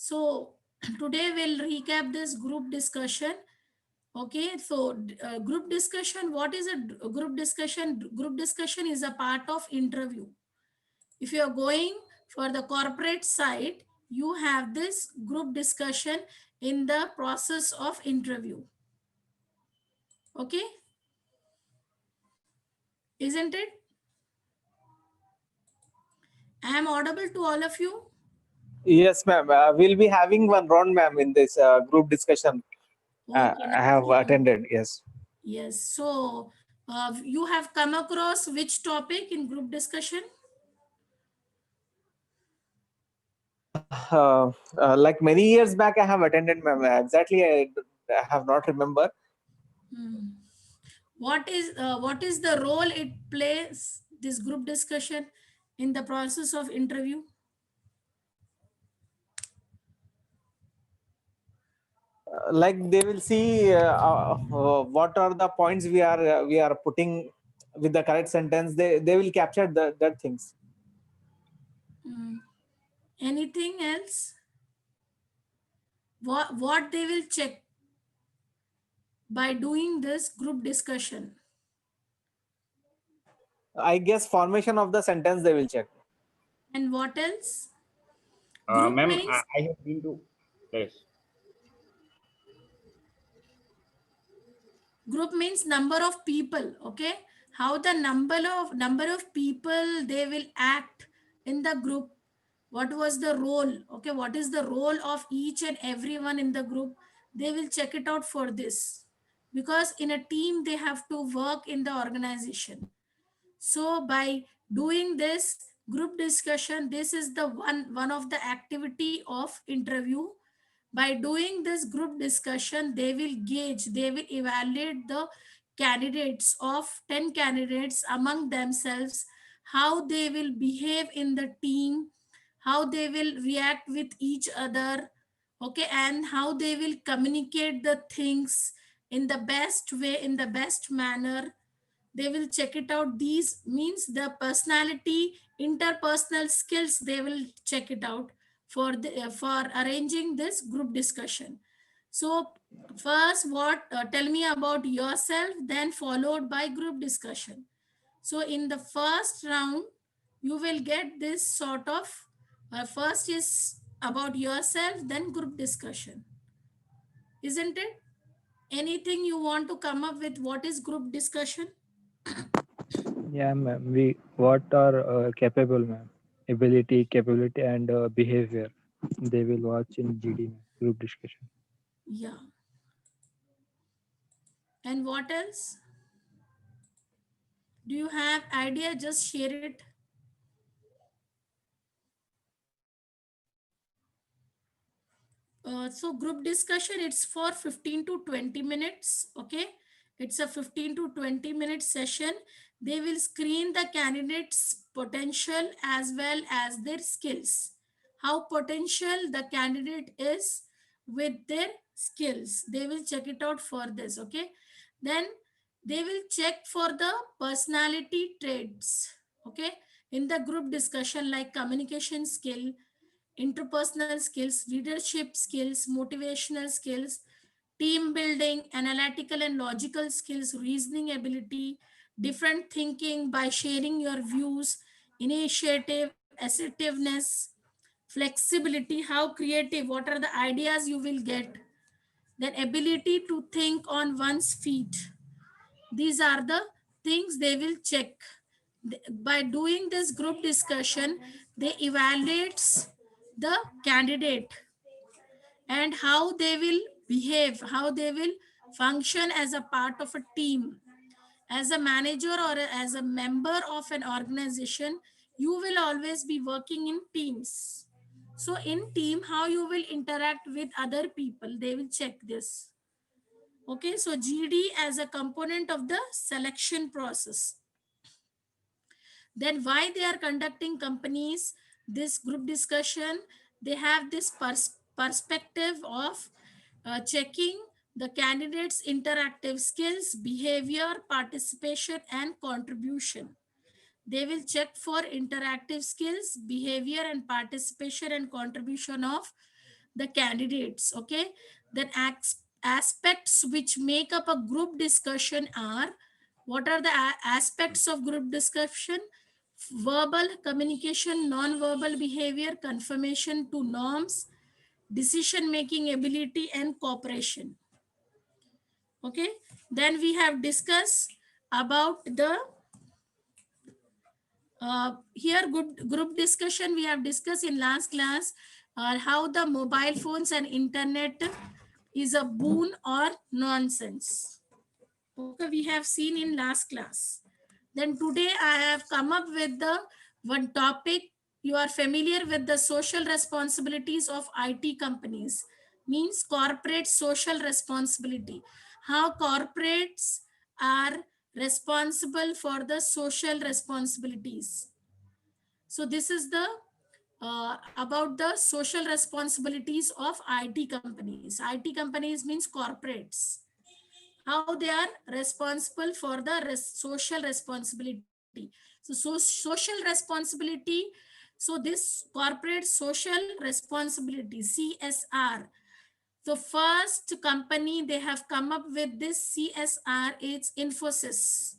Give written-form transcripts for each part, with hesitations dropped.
So today we'll recap this group discussion. Okay, so group discussion, what is a group discussion? Group discussion is a part of interview. If you are going for the corporate side, you have this group discussion in the process of interview. Okay, isn't it? I am audible to all of you. Yes, ma'am. We'll be having one round, ma'am, in this group discussion. Okay, I have now, attended. Yes. yes. So you have come across which topic in group discussion? Like many years back, I have attended, ma'am. Exactly, I have not remember. Hmm. What is the role it plays, this group discussion, in the process of interview? Like they will see what are the points we are putting with the correct sentence. They will capture that things. Hmm. Anything else? What they will check by doing this group discussion? I guess formation of the sentence they will check. And what else? Group Ma'am, means I have been to yes. number of people. Okay, how the number of people they will act in the group. What was the role? Okay, what is the role of each and everyone in the group? They will check it out for this, because in a team they have to work in the organization. So by doing this group discussion, this is the one of the activity of interview. By doing this group discussion, they will gauge, they will evaluate the candidates of 10 candidates among themselves, how they will behave in the team, how they will react with each other, okay, and how they will communicate the things in the best way, in the best manner. They will check it out. These means the personality, interpersonal skills, they will check it out for for arranging this group discussion. So first, what tell me about yourself, then followed by group discussion. So in the first round you will get this sort of first is about yourself, then group discussion, isn't it? Anything you want to come up with, what is group discussion? Yeah, ma'am. We what are capable, ma'am? Ability, capability, and behavior. They will watch in GD, ma'am, group discussion. Yeah. And what else? Do you have idea? Just share it. So group discussion, it's for 15 to 20 minutes. Okay. It's a 15 to 20-minute session. They will screen the candidate's potential as well as their skills. How potential the candidate is with their skills. They will check it out for this. Okay. Then they will check for the personality traits. Okay. In the group discussion, like communication skill, interpersonal skills, leadership skills, motivational skills, team building, analytical and logical skills, reasoning ability, different thinking by sharing your views, initiative, assertiveness, flexibility, how creative, what are the ideas you will get, then ability to think on one's feet. These are the things they will check. By doing this group discussion, they evaluates the candidate and how they will behave, how they will function as a part of a team. As a manager or as a member of an organization, you will always be working in teams. So in team, how you will interact with other people, they will check this. Okay, so GD as a component of the selection process. Then why they are conducting companies this group discussion? They have this perspective of checking the candidates interactive skills, behavior, participation and contribution. They will check for interactive skills, behavior and participation and contribution of the candidates. Okay, then aspects which make up a group discussion are, what are the aspects of group discussion? Verbal communication, non-verbal behavior, confirmation to norms, decision making ability, and cooperation. Okay, then we have discussed about the here good group discussion we have discussed in last class, how the mobile phones and internet is a boon or nonsense. Okay, we have seen in last class. Then today I have come up with the one topic. You are familiar with the social responsibilities of IT companies, means corporate social responsibility. How corporates are responsible for the social responsibilities. So this is the about the social responsibilities of IT companies. IT companies means corporates, how they are responsible for the social responsibility. Social responsibility, so this corporate social responsibility, CSR, the first company they have come up with this CSR, it's Infosys.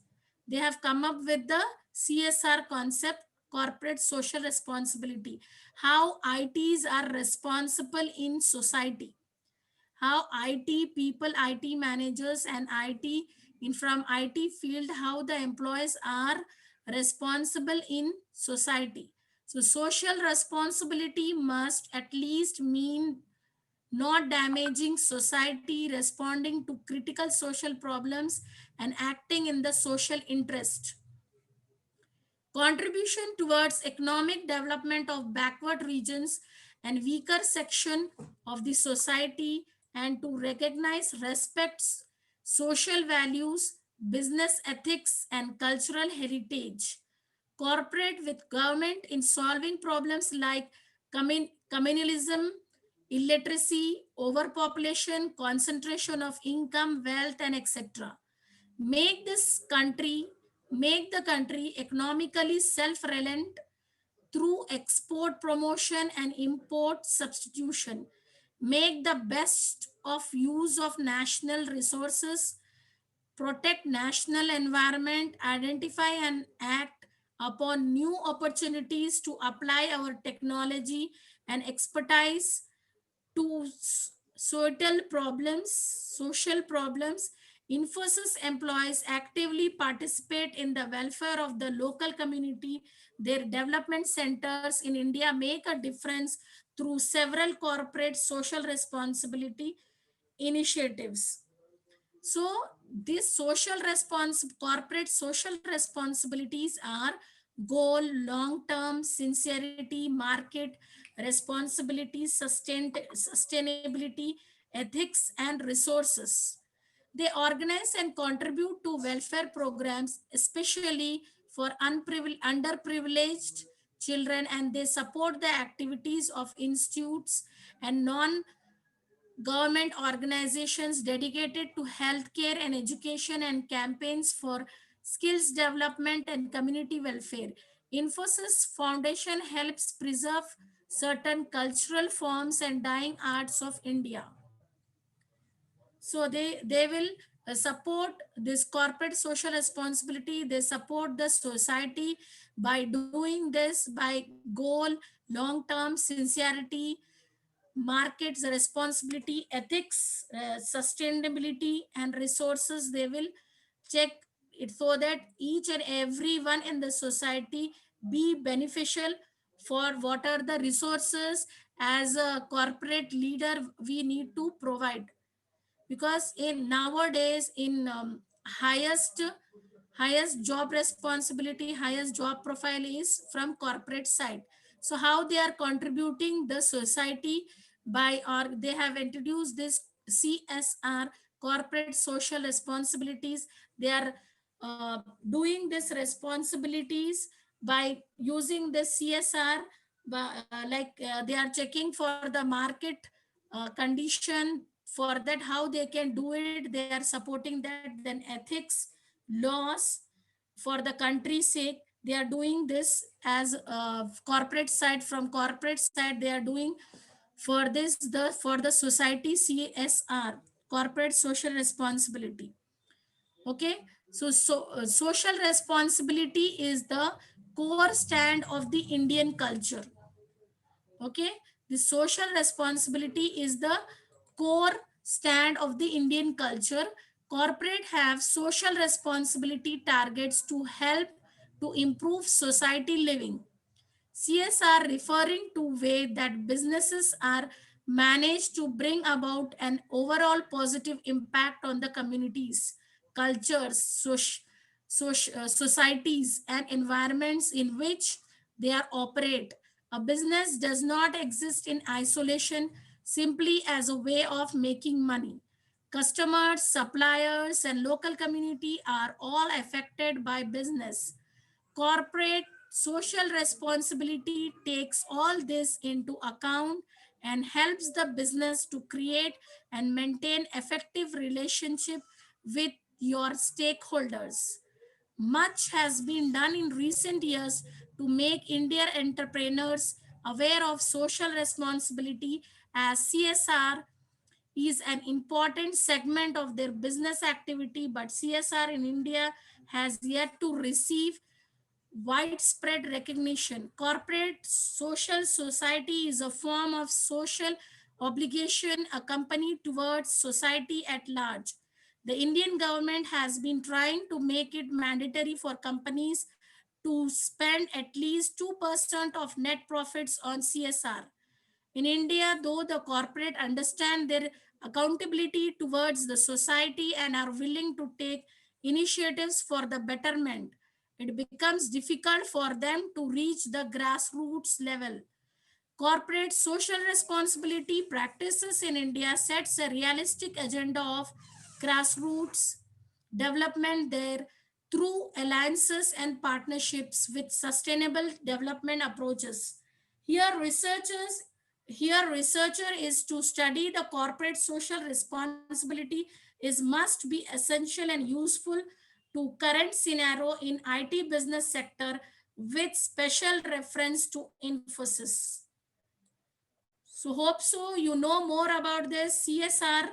They have come up with the CSR concept, corporate social responsibility, how ITs are responsible in society, how IT people, IT managers and IT in from IT field, how the employees are responsible in society. So social responsibility must at least mean not damaging society, responding to critical social problems and acting in the social interest. Contribution towards economic development of backward regions and weaker section of the society, and to recognize, respects social values, business ethics and cultural heritage. Cooperate with government in solving problems like communalism, illiteracy, overpopulation, concentration of income, wealth and etc. Make this country, make the country economically self-reliant through export promotion and import substitution. Make the best of use of national resources, protect national environment, identify and act upon new opportunities to apply our technology and expertise to social problems. Infosys employees actively participate in the welfare of the local community. Their development centers in India make a difference through several corporate social responsibility initiatives. So these corporate social responsibilities are goal, long-term, sincerity, market, responsibility, sustainability, ethics, and resources. They organize and contribute to welfare programs, especially for underprivileged children, and they support the activities of institutes and government organizations dedicated to healthcare and education, and campaigns for skills development and community welfare. Infosys Foundation helps preserve certain cultural forms and dying arts of India. So they will support this corporate social responsibility. They support the society by doing this, by goal, long term, sincerity, markets responsibility, ethics, sustainability and resources. They will check it so that each and everyone in the society be beneficial for what are the resources as a corporate leader we need to provide. Because in nowadays in highest job responsibility, highest job profile is from corporate side. So how they are contributing the society by, or they have introduced this CSR, corporate social responsibilities. They are doing this responsibilities by using the CSR, they are checking for the market condition. For that, how they can do it, they are supporting that. Then ethics, laws, for the country's sake, they are doing this as corporate side. From corporate side, they are doing For this, for the society CSR, corporate social responsibility. Okay, so social responsibility is the core stand of the Indian culture. Okay, the social responsibility is the core stand of the Indian culture. Corporate have social responsibility targets to help to improve society living. CSR referring to way that businesses are managed to bring about an overall positive impact on the communities, cultures, societies, and environments in which they are operate. A business does not exist in isolation simply as a way of making money. Customers, suppliers, and local community are all affected by business. Corporate social responsibility takes all this into account and helps the business to create and maintain effective relationship with your stakeholders. Much has been done in recent years to make Indian entrepreneurs aware of social responsibility, as CSR is an important segment of their business activity, but CSR in India has yet to receive widespread recognition. Corporate social society is a form of social obligation a company towards society at large. The Indian government has been trying to make it mandatory for companies to spend at least 2% of net profits on CSR. In India, though the corporate understand their accountability towards the society and are willing to take initiatives for the betterment, it becomes difficult for them to reach the grassroots level. Corporate social responsibility practices in India sets a realistic agenda of grassroots development there through alliances and partnerships with sustainable development approaches. Here researchers here researcher is to study the corporate social responsibility is must be essential and useful to current scenario in IT business sector with special reference to Infosys. So hope so you know more about this CSR.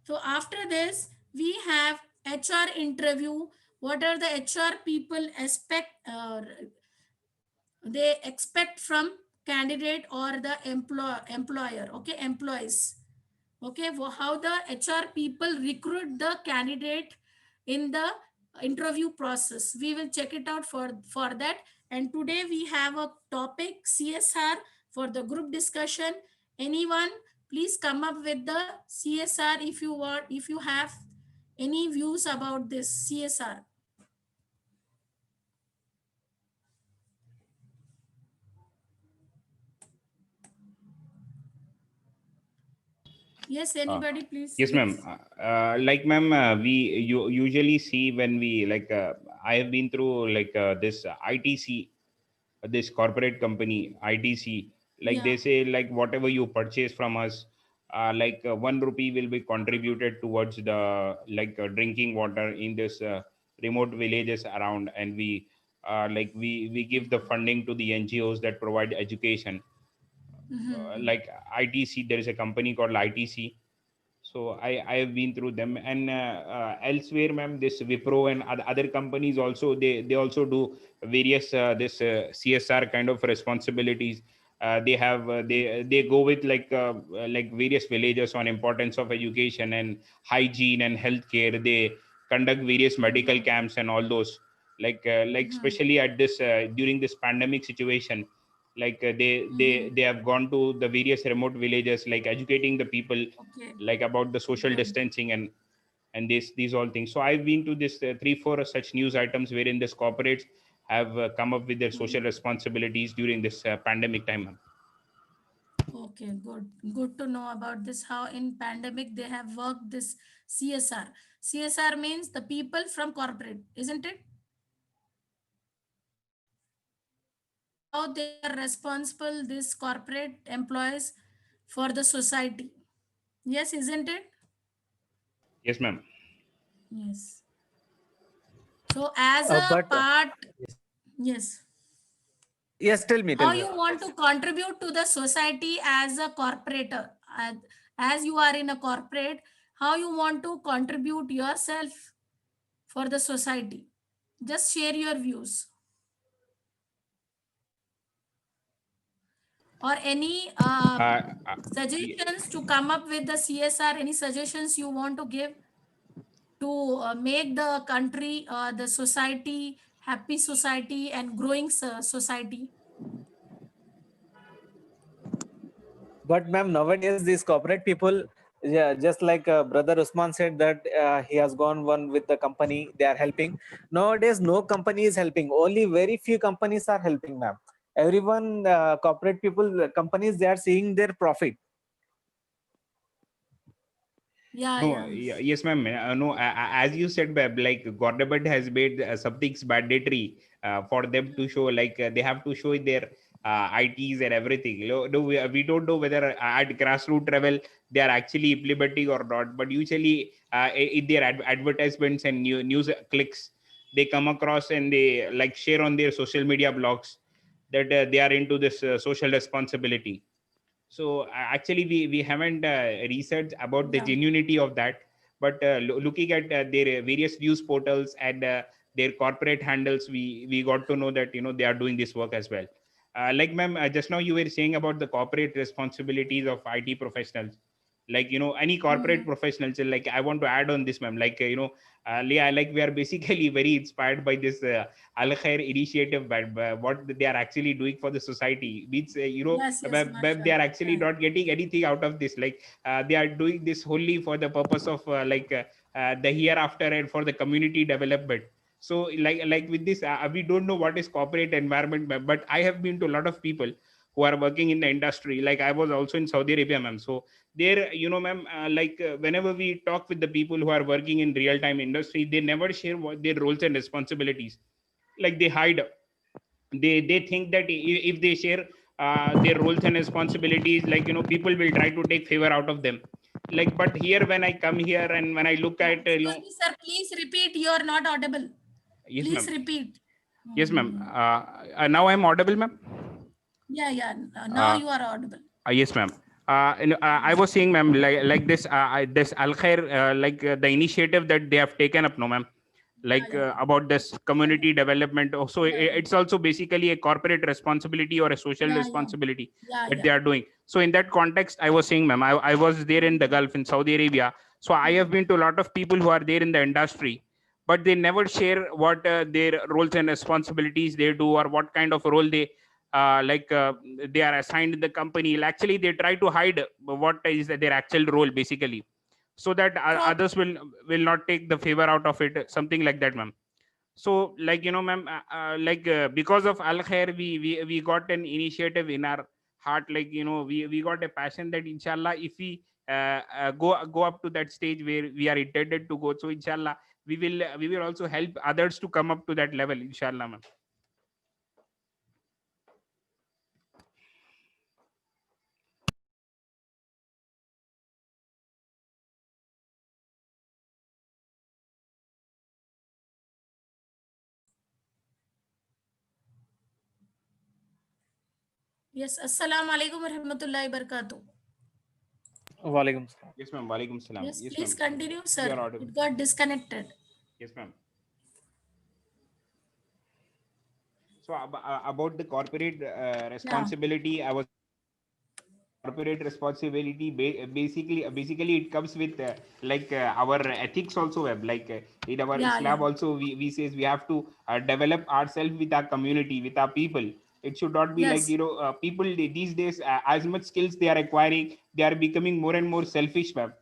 So after this, we have HR interview. What are the HR people they expect from candidate or the employer? Okay, employees. Okay, how the HR people recruit the candidate in the interview process. We will check it out for that. And today we have a topic CSR for the group discussion. Anyone, please come up with the CSR if you want, if you have any views about this CSR. Yes, anybody, please. Yes, ma'am. Like, ma'am, we usually see when we like. I have been through like this ITC, this corporate company ITC. Like Yeah. they say, like whatever you purchase from us, like 1 rupee will be contributed towards the like drinking water in this remote villages around, and we like we give the funding to the NGOs that provide education. Mhm. Like ITC, there is a company called ITC. So I have been through them, and elsewhere, ma'am, this Wipro and other companies also, they also do various this CSR kind of responsibilities. They have they go with like various villages on importance of education and hygiene and healthcare. They conduct various medical camps and all those, like Mhm. especially at this during this pandemic situation. Like Mhm. they have gone to the various remote villages, like educating the people Okay. like about the social Good. distancing and these all things. So I've been to this 3 4 such news items wherein this corporates have come up with their social responsibilities during this pandemic time, ma'am. Okay, good. Good to know about this. How in pandemic they have worked this CSR. CSR means the people from corporate, isn't it? How they are responsible, this corporate employees for the society. Yes, isn't it? Yes, ma'am. Yes. So as a But part, yes. Yes, tell me, How tell me. you want to contribute to the society as a corporator? As you are in a corporate, how you want to contribute yourself for the society? Just share your views. Or any Uh, uh, suggestions to come up with the CSR, any suggestions you want to give to make the country, the society, happy society and growing society? But ma'am, nowadays these corporate people, yeah, just like brother Usman said that he has gone one with the company, they are helping. Nowadays, no company is helping. Only very few companies are helping, ma'am. Everyone, corporate people, companies, they are seeing their profit. Yeah, No, yeah. yes, ma'am. No, as you said, ma'am, like government has made some things mandatory for them to show, like they have to show their ITs and everything. No, we don't know whether at grassroots level they are actually implementing or not. But usually, in their advertisements and news clicks, they come across and they like share on their social media blogs that they are into this social responsibility. So actually we haven't researched about the Yeah. genuinity of that, but looking at their various news portals and their corporate handles, we got to know that they are doing this work as well. Like ma'am, just now you were saying about the corporate responsibilities of IT professionals, like any corporate Mhm. professionals. Like I want to add on this, ma'am, like Leah, like we are basically very inspired by this Al Khair initiative, but what they are actually doing for the society means Yes, yes, they are mashallah. actually Yeah. not getting anything out of this. Like they are doing this wholly for the purpose of the hereafter and for the community development. So like with this, we don't know what is corporate environment, but I have been to a lot of people who are working in the industry. Like I was also in Saudi Arabia, ma'am. So there, ma'am, whenever we talk with the people who are working in real time industry, they never share what their roles and responsibilities. Like they hide. They think that if they share their roles and responsibilities, like people will try to take favor out of them. Like, but here when I come here and when I look Yeah. at Excuse me, sir. Please repeat. You are not audible. yes Please ma'am, repeat. yes ma'am, Mhm. now I'm audible, ma'am. Yeah, yeah. Now uh, you are audible. Yes, ma'am. I was saying, ma'am, like this, this Al Khair, the initiative that they have taken up, no, ma'am, Yeah, like yeah. about this community development. Also, Yeah, it's also basically a corporate responsibility or a social yeah, yeah. responsibility Yeah, that they yeah. are doing. So, in that context, I was saying, ma'am, I was there in the Gulf, in Saudi Arabia. So, I have been to a lot of people who are there in the industry, but they never share what their roles and responsibilities they do, or what kind of role they they are assigned in the company. Actually they try to hide what is their actual role basically, so that Prob- others will not take the favor out of it, something like that, ma'am. So like ma'am, because of Al Khair, we got an initiative in our heart. Like we got a passion that inshallah, if we go up to that stage where we are intended to go, so inshallah we will also help others to come up to that level, inshallah, ma'am. Yes. Assalamu alaikum wa rahmatullahi wa barakatuh. Walaikum salam. Yes, ma'am. Walaikum salam. Yes, Yes, please ma'am. continue, You sir. are audible. It got disconnected. Yes, ma'am. So about the corporate Yeah. responsibility, I was corporate responsibility. Basically, it comes with our ethics also. Like in our Yeah, yeah. Islam also, we says we have to develop ourselves with our community, with our people. It should not be like Yes. people these days, as much skills they are acquiring, they are becoming more and more selfish, ma'am.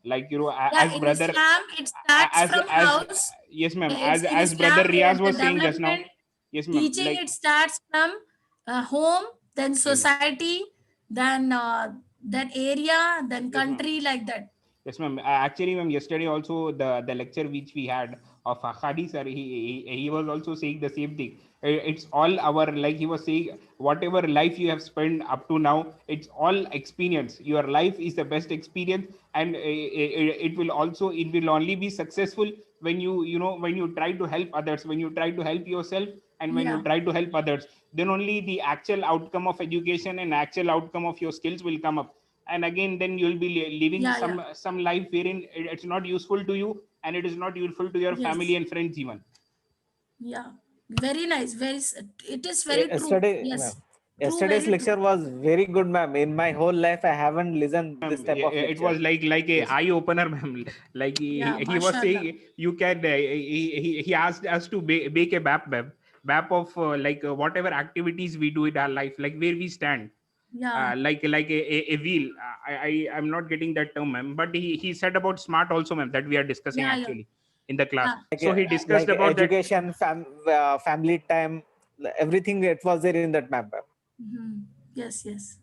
Like Yeah, as in brother, Islam, it starts from as house. yes, ma'am, It's in as brother Islam, Riaz the was saying just now. development, Yes, ma'am. teaching, Like it starts from home, then yes, ma'am. society, then area, then Yes, ma'am. country, like that. Yes, ma'am. Actually, ma'am, yesterday also the lecture which we had of Khadi sir, he was also saying the same thing. It's all our, like he was saying, whatever life you have spent up to now, it's all experience. Your life is the best experience, and it will only be successful when you try to help others, when you try to help yourself. and when you Yeah. try to help others, then only the actual outcome of education and actual outcome of your skills will come up. And again, then you'll be living Yeah. Yeah. some life wherein it's not useful to you, and it is not useful to your family Yes. and friends even. Yeah. Very nice. It is very true. Yesterday, ma'am. Yes. True. Yesterday's Very true. lecture was very good, ma'am. In my whole life, I haven't listened this type of It lecture. was like a Yes. eye opener, ma'am. Like Yeah. he was Mashallah. saying you can he asked us to bake a map of whatever activities we do in our life, like where we stand, Yeah. like a wheel. I'm not getting that term, ma'am, but he said about smart also, ma'am, that we are discussing Yeah. Yeah. actually in the class. Yeah. So he discussed Like about that. education, family time, everything. It was there in that map, ma'am. Mhm. Yes. Yes.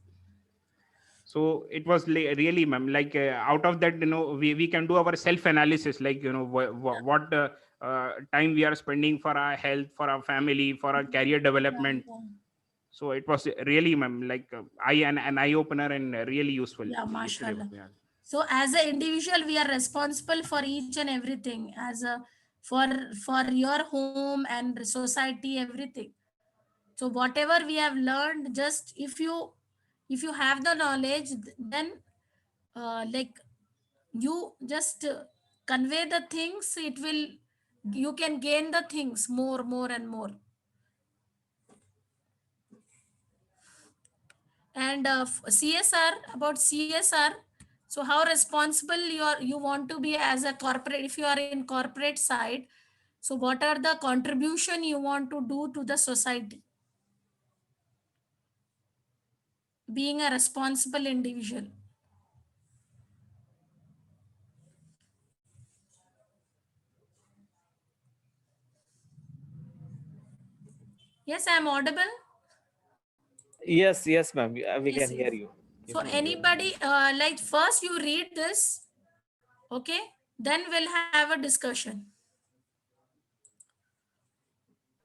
So it was really, ma'am, like out of that, we can do our self analysis, like what time we are spending for our health, for our family, for our career Yeah. development. Yeah. So it was really, ma'am, like an eye opener and really useful Yeah. yesterday. Mashallah. Yeah. So as an individual, we are responsible for each and everything. For your home and society, everything. So whatever we have learned, just if you have the knowledge, then like you just convey the things. It will you can gain the things more and more. And CSR, about CSR. So how responsible you want to be as a corporate, if you are in corporate side. So what are the contribution you want to do to the society, being a responsible individual? Yes, I am audible. Yes, yes, ma'am. We Yes, can hear yes. you. So Yes, ma'am. anybody, like first you read this, okay? Then we'll have a discussion.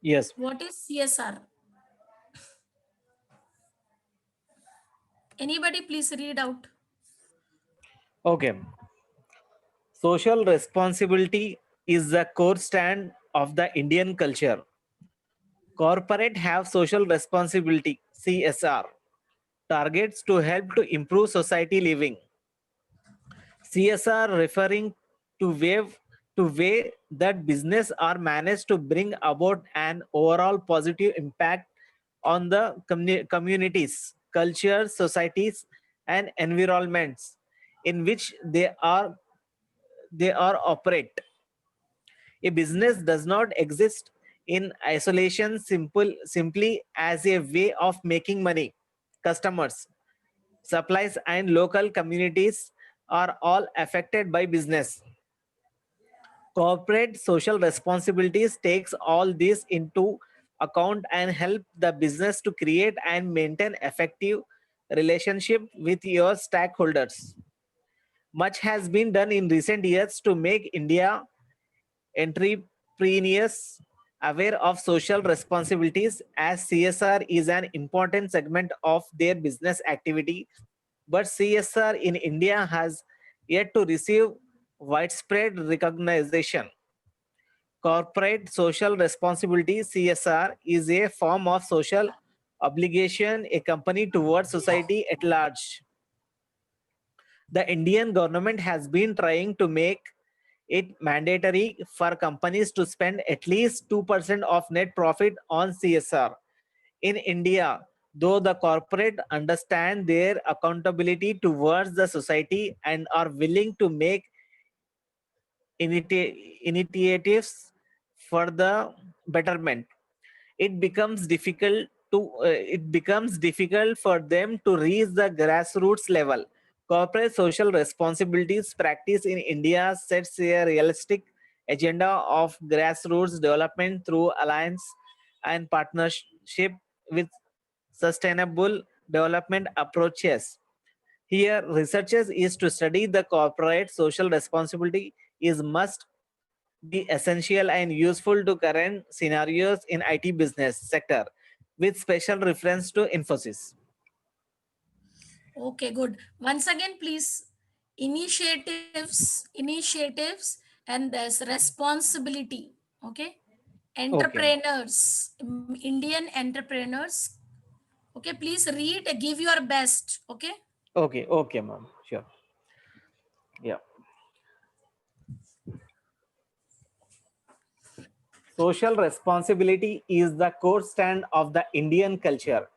Yes. What is CSR? Anybody please read out. Okay. Social responsibility is the core stand of the Indian culture. Corporate have social responsibility (CSR) targets to help to improve society living. CSR referring to way that business are managed to bring about an overall positive impact on the communities, cultures, societies, and environments in which they are operate. A business does not exist in isolation simply as a way of making money. Customers, supplies, and local communities are all affected by business. Corporate social responsibilities takes all this into account and help the business to create and maintain effective relationship with your stakeholders. Much has been done in recent years to make India entrepreneurs aware of social responsibilities, as CSR is an important segment of their business activity, but CSR in India has yet to receive widespread recognition. Corporate social responsibility (CSR) is a form of social obligation a company towards society at large. The Indian government has been trying to make it mandatory for companies to spend at least 2% of net profit on CSR. In India, though the corporate understand their accountability towards the society and are willing to make initiatives for the betterment, it becomes difficult for them to reach the grassroots level. Corporate social responsibilities practice in India sets a realistic agenda of grassroots development through alliance and partnership with sustainable development approaches. Here, researchers is to study the corporate social responsibility is must be essential and useful to current scenarios in IT business sector, with special reference to Infosys. Okay, good. Once again, please, initiatives, and there's responsibility. Okay. entrepreneurs, Indian entrepreneurs. Okay, please read, give your best. Okay. Okay, okay, ma'am. Sure. Yeah. Social responsibility is the core stand of the Indian culture.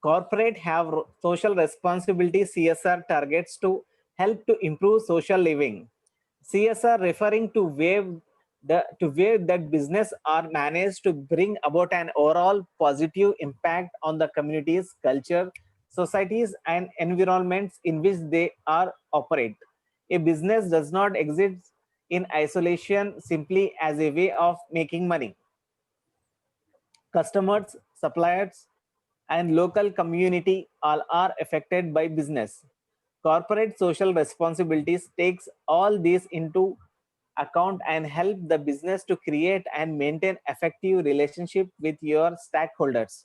Corporate have social responsibility CSR targets to help to improve social living. CSR referring to where that business are managed to bring about an overall positive impact on the communities, culture, societies, and environments in which they are operate. A business does not exist in isolation simply as a way of making money. Customers, suppliers, and local community all are affected by business. Corporate social responsibilities takes all these into account and help the business to create and maintain effective relationship with your stakeholders.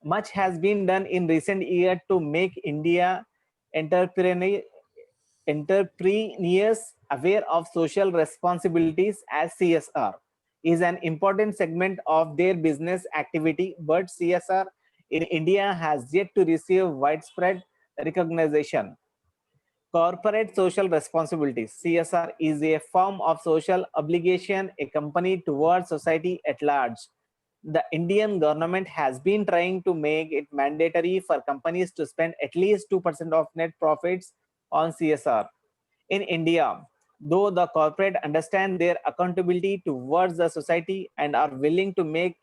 Much has been done in recent years to make India entrepreneur, entrepreneurs aware of social responsibilities as CSR is an important segment of their business activity, but CSR in India has yet to receive widespread recognition. Corporate social responsibilities CSR is a form of social obligation a company towards society at large. The Indian government has been trying to make it mandatory for companies to spend at least 2% of net profits on CSR. In India, though the corporate understand their accountability towards the society and are willing to make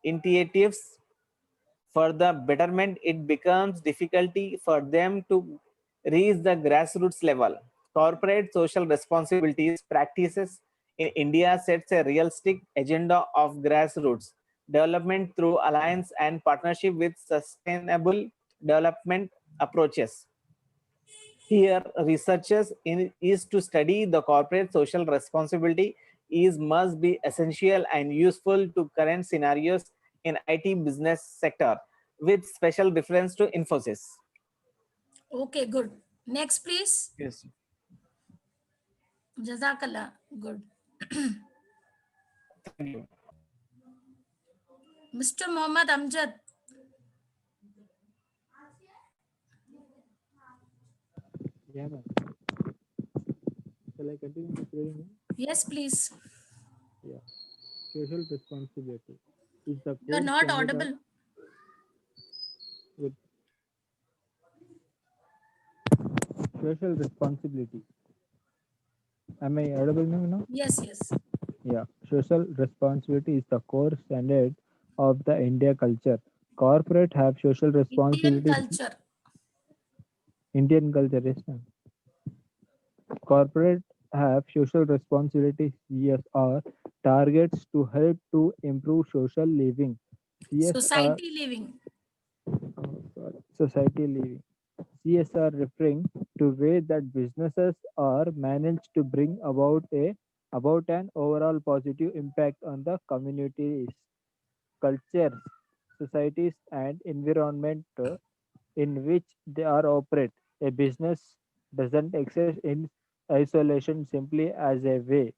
initiatives for the betterment, it becomes difficulty for them to reach the grassroots level. Corporate social responsibilities practices in India sets a realistic agenda of grassroots development through alliance and partnership with sustainable development approaches. Here, researchers is to study the corporate social responsibility is must be essential and useful to current scenarios in IT business sector with special reference to Infosys. Okay, good. Next, please. Yes. Jazakallah. Good. Thank you. Mr. Mohammad Amjad. Yeah, ma'am. Shall I continue explaining, ma'am? Yes, please. Yeah. Social responsibility is the You are core not standard audible. with social responsibility. Am I audible now? Yes, yes. Yeah. Social responsibility is the core standard of the India culture. Corporate have social Indian responsibilities. culture. Indian culture, yes, ma'am. Corporate have social responsibilities CSR targets to help to improve social living. CSR Society living. society living. CSR referring to way that businesses are managed to bring about an overall positive impact on the communities, cultures, societies, and environment in which they are operate. A business doesn't exist in isolation simply as a way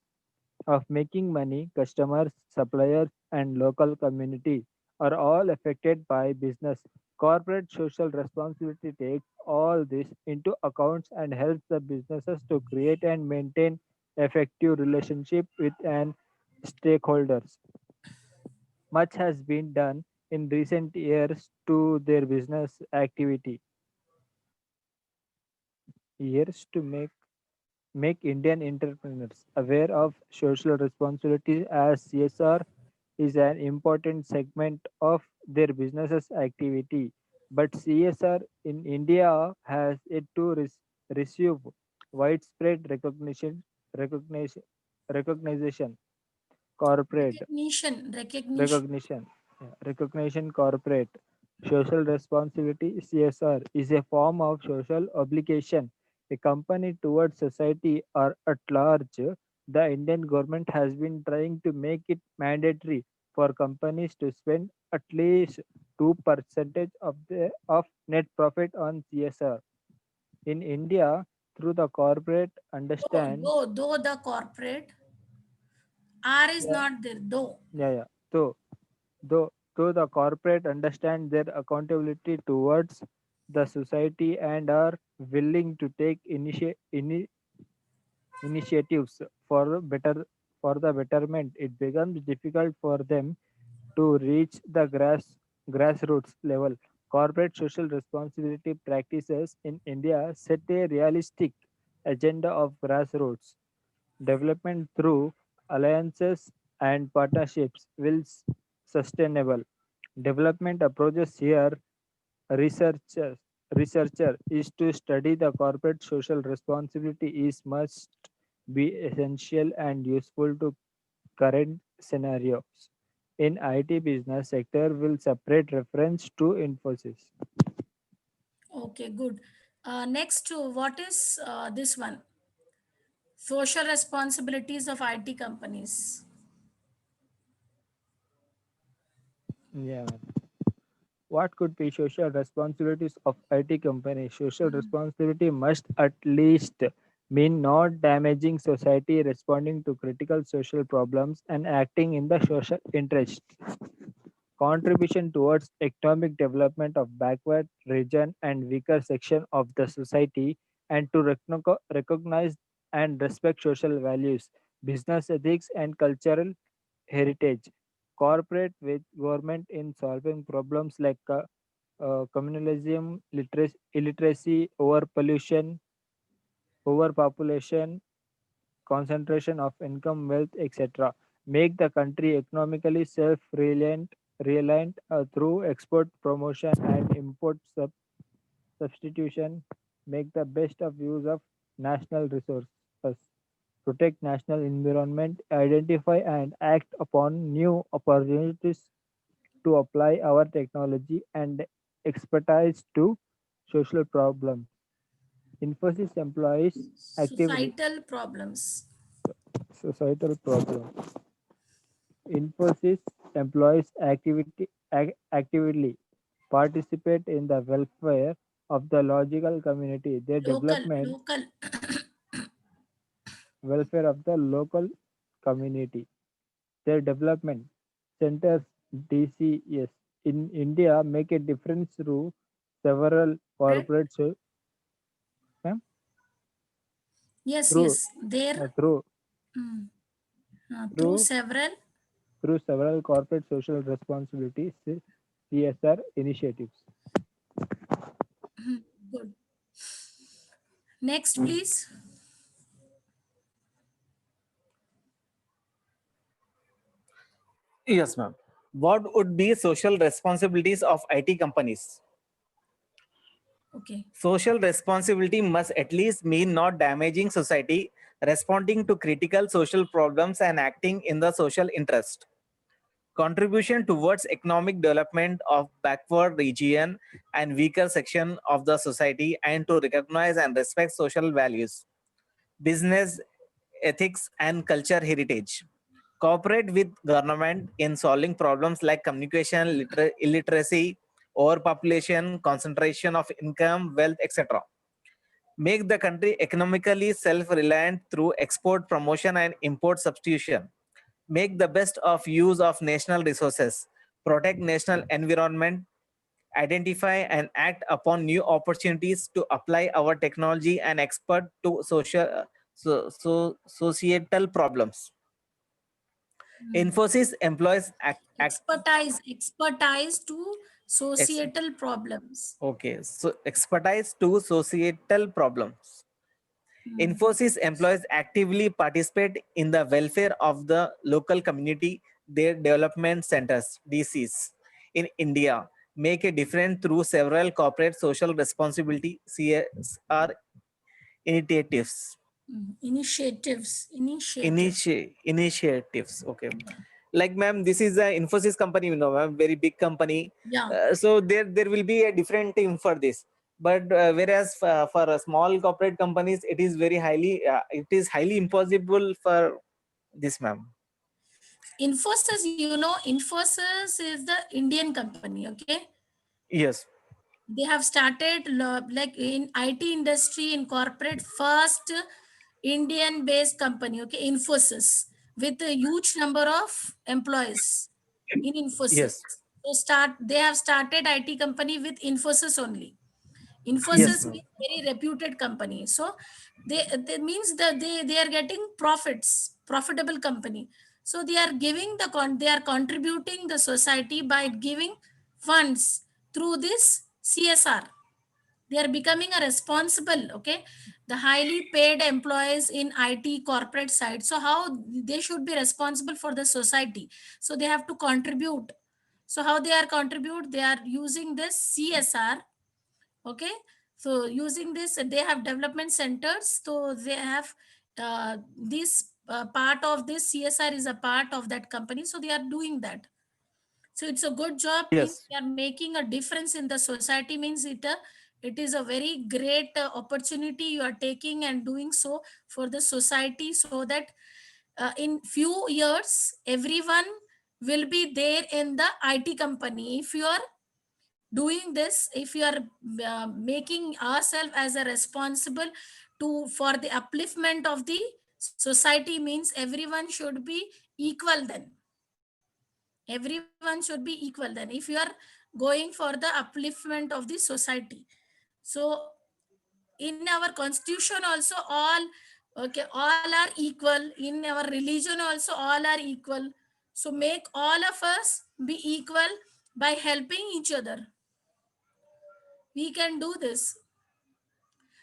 of making money. Customers, suppliers, and local community are all affected by business. Corporate social responsibility takes all this into accounts and helps the businesses to create and maintain effective relationship with an stakeholders. Much has been done in recent years to their business activity. Years to make Indian entrepreneurs aware of social responsibility as CSR is an important segment of their business's activity. But CSR in India has yet to receive widespread recognition, recognition, corporate Recognition. recognition, recognition corporate social responsibility CSR is a form of social obligation a company towards society or at large. The Indian government has been trying to make it mandatory for companies to spend at least 2% of net profit on CSR. In India, through the corporate understand Though the corporate R is Yeah. not there, though. Yeah. Though the corporate understand their accountability towards the society and are willing to take initiatives for the betterment, it becomes difficult for them to reach the grassroots level. Corporate social responsibility practices in India set a realistic agenda of grassroots development through alliances and partnerships will sustainable development approaches here. Researcher is to study the corporate social responsibility is must be essential and useful to current scenarios in IT business sector will separate reference to Infosys. Okay, good. Next, what is this one? Social responsibilities of IT companies. Yeah. What could be social responsibilities of IT companies? Social responsibility must at least mean not damaging society, responding to critical social problems, and acting in the social interest. Contribution towards economic development of backward region and weaker section of the society, and to recognize and respect social values, business ethics, and cultural heritage. Cooperate with government in solving problems like communalism, illiteracy, overpopulation, concentration of income, wealth, etc. Make the country economically self-reliant through export promotion and import substitution. Make the best of use of national resources. Protect national environment, identify and act upon new opportunities to apply our technology and expertise to social problems. Infosys employs actively Societal problems. societal problems. Infosys employs actively participate in the welfare of the logical community. Their development Local. welfare of the local community. Their development centers DCS in India make a difference through several Right? corporate ma'am, Yes, through yes. There, uh, through mm, through through several. through several corporate social responsibilities CSR initiatives. Good. Next, please. Yes, ma'am. What would be social responsibilities of IT companies? Okay. Social responsibility must at least mean not damaging society, responding to critical social problems, and acting in the social interest. Contribution towards economic development of backward region and weaker section of the society, and to recognize and respect social values, business ethics, and culture heritage. Cooperate with government in solving problems like communication, illiteracy, overpopulation, concentration of income, wealth, etc. Make the country economically self-reliant through export promotion and import substitution. Make the best of use of national resources. Protect national environment. Identify and act upon new opportunities to apply our technology and expert to societal problems. Infosys employs Expertise to ex- societal problems. okay, so expertise to societal problems. Hmm. Infosys employees actively participate in the welfare of the local community, their development centers, DCs, in India, make a difference through several corporate social responsibility CSR initiatives. Initiatives. Initiatives. Okay. Like, ma'am, this is a Infosys company, ma'am, very big company. Yeah. So there will be a different team for this. But whereas for small corporate companies, it is highly impossible for this, ma'am. Infosys, Infosys is the Indian company. Okay. Yes. They have started like in IT industry in corporate first Indian based company. Okay. Infosys. with a huge number of employees in Infosys. Yes. So they have started IT company with Infosys only. Yes, Infosys ma'am. is very reputed company. So they means that they are getting profits, profitable company. So they are giving they are contributing the society by giving funds through this CSR. They are becoming a responsible, okay, the highly paid employees in IT corporate side. So how they should be responsible for the society? So they have to contribute. So how they are contribute? They are using this CSR. Okay, so using this, they have development centers. So they have this part of this CSR is a part of that company. So they are doing that. So it's a good job, means Yes. they are making a difference in the society, means it is a very great opportunity you are taking and doing so for the society, so that in few years everyone will be there in the IT company. If you are doing this, if you are making ourselves as a responsible to for the upliftment of the society, means everyone should be equal then. Everyone should be equal then if you are going for the upliftment of the society. So in our constitution also, all, okay, all are equal. In our religion also, all are equal. So make all of us be equal by helping each other. We can do this.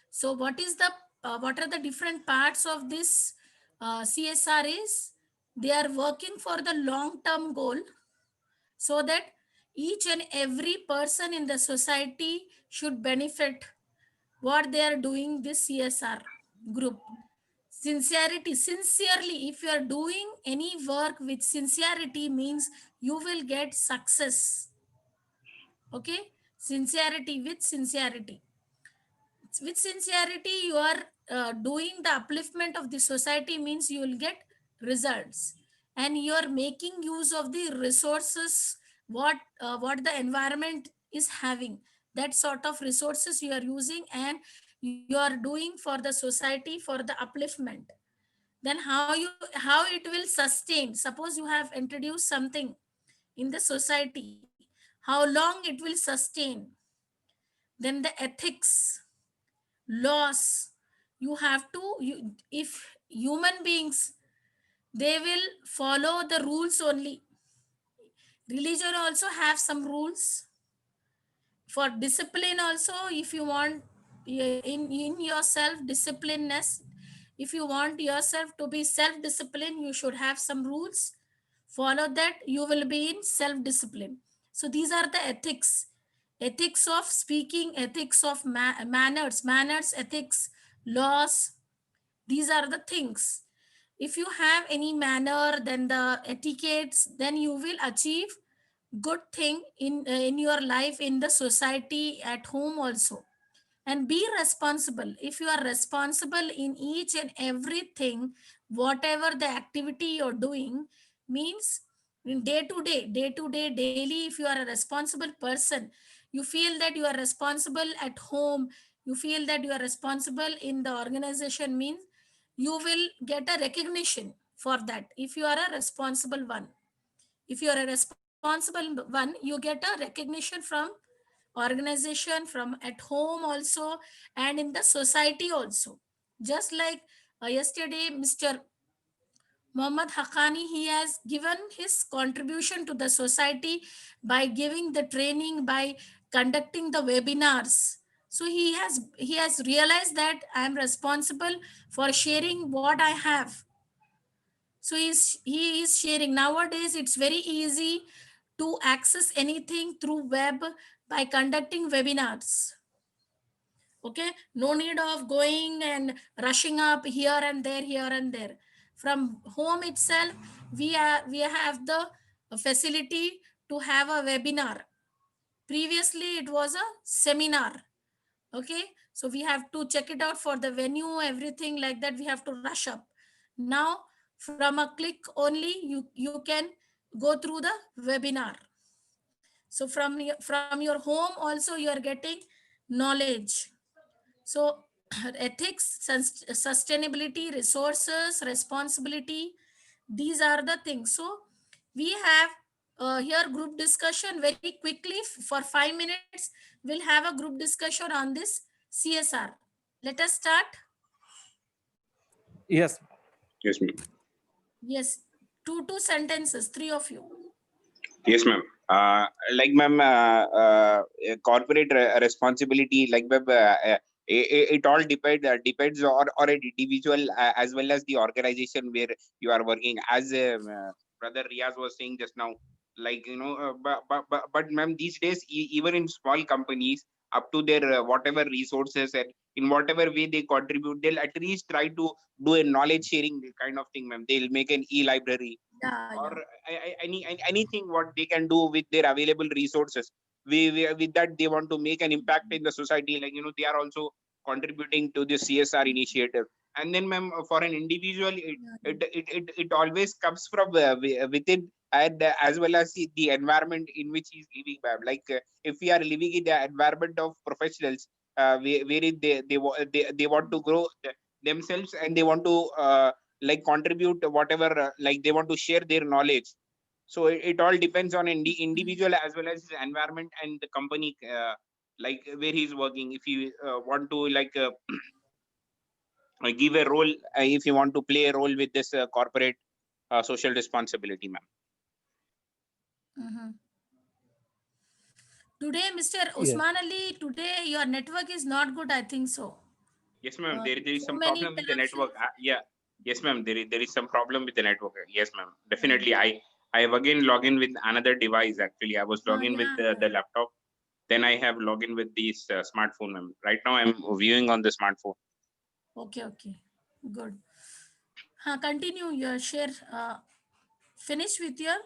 So what are the different parts of this CSR is, they are working for the long term goal, so that each and every person in the society should benefit what they are doing this CSR group. Sincerity, sincerely, if you are doing any work with sincerity, means you will get success. Okay, sincerity, with sincerity, with sincerity you are doing the upliftment of the society, means you will get results. And you are making use of the resources, what the environment is having, that sort of resources you are using, and you are doing for the society for the upliftment. Then how it will sustain? Suppose you have introduced something in the society, how long it will sustain? Then the ethics, laws, you have to, if human beings, they will follow the rules only. Religion also have some rules. For discipline also, if you want, in yourself disciplineness, if you want yourself to be self disciplined, you should have some rules. Follow that, you will be in self discipline. So these are the ethics. Ethics of speaking, ethics of manners, ethics, laws. These are the things. If you have any manner, then the etiquettes, then you will achieve good thing in your life, in the society, at home also. And be responsible. If you are responsible in each and everything, whatever the activity you're doing, means in day to day, daily, if you are a responsible person, you feel that you are responsible at home, you feel that you are responsible in the organization, means you will get a recognition for that. If you are a responsible one, if you are a responsible one, you get a recognition from organization, from at home also, and in the society also. Just like yesterday, Mr. Muhammad Haqqani, he has given his contribution to the society by giving the training, by conducting the webinars. So he has realized that I am responsible for sharing what I have. So he is sharing. Nowadays it's very easy to access anything through web by conducting webinars. Okay, no need of going and rushing up here and there. From home itself, we have the facility to have a webinar. Previously it was a seminar. Okay, so we have to check it out for the venue, everything like that, we have to rush up. Now from a click only, you can go through the webinar. So from your home also you are getting knowledge. So ethics, sustainability, resources, responsibility, These are the things. So we have here group discussion very quickly for 5 minutes. We'll have a group discussion on this CSR. Let us start. Yes. Yes, ma'am. Yes, two sentences, three of you. Yes, ma'am. Like, ma'am, corporate responsibility, like, ma'am, it all depends on an individual as well as the organization where you are working. As Brother Riaz was saying just now, like, but ma'am, these days, even in small companies, up to their whatever resources and in whatever way they contribute, they'll at least try to do a knowledge sharing kind of thing, ma'am. They'll make an e-library or anything what they can do with their available resources. With that, they want to make an impact in the society. Like, they are also contributing to the CSR initiative. And then, ma'am, for an individual, it always comes from within, and as well as the environment in which he's living, ma'am. Like, if we are living in the environment of professionals, wherein they want to grow themselves, and they want to like contribute whatever, like they want to share their knowledge. So it all depends on individual as well as his environment and the company, like where he's working. If you want to like give a role, if you want to play a role with this corporate social responsibility, ma'am. Today, Mr. Usman Ali, today your network is not good, I think so. Yes, ma'am. There is So some many problem with the network. interruptions. Yeah. Yes, ma'am. There is some problem with the network. Yes, ma'am. Definitely. I have again logged in with another device. Actually, I was logging with the laptop. Then I have logged in with this smartphone, ma'am. Right now, I'm viewing on the smartphone. Okay, good. Continue your share. Finish with your.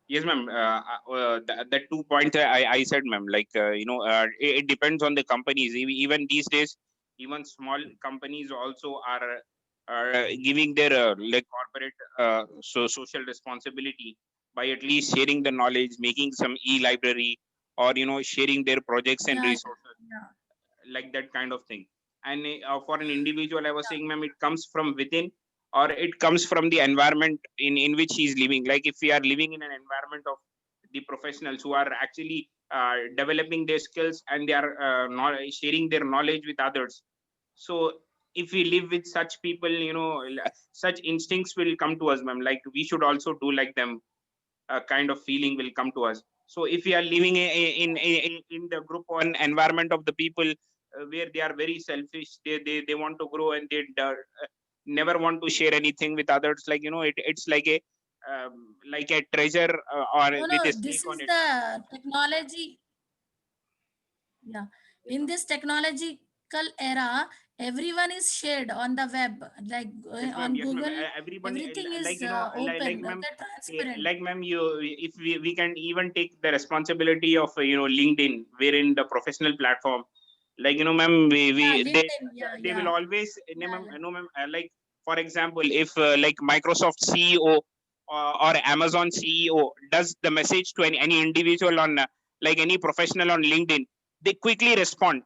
Yes, ma'am. That 2 points I said, ma'am. Like, it depends on the companies. Even these days, even small companies also are giving their like corporate social responsibility by at least sharing the knowledge, making some e-library, or sharing their projects and resources, like that kind of thing. And for an individual, I was saying, ma'am, it comes from within, or it comes from the environment in which he's living. Like, if we are living in an environment of the professionals who are actually developing their skills, and they are sharing their knowledge with others. So if we live with such people, such instincts will come to us, ma'am. Like, we should also do like them, kind of feeling will come to us. So if we are living in the group or environment of the people where they are very selfish, they want to grow, and they never want to share anything with others. Like, it's like a treasure, or with a This snake on is it. the technology. Yeah, in this technological era, everyone is shared on the web, like Yes, ma'am. on Yes, ma'am. Google. Everybody, Everything like, is like, open, ma'am, okay, transparent. like, ma'am, if we can even take the responsibility of LinkedIn, wherein the professional platform, like, ma'am, LinkedIn, they will always, no, ma'am, like, for example, if like Microsoft CEO or Amazon CEO does the message to any individual on like any professional on LinkedIn, they quickly respond.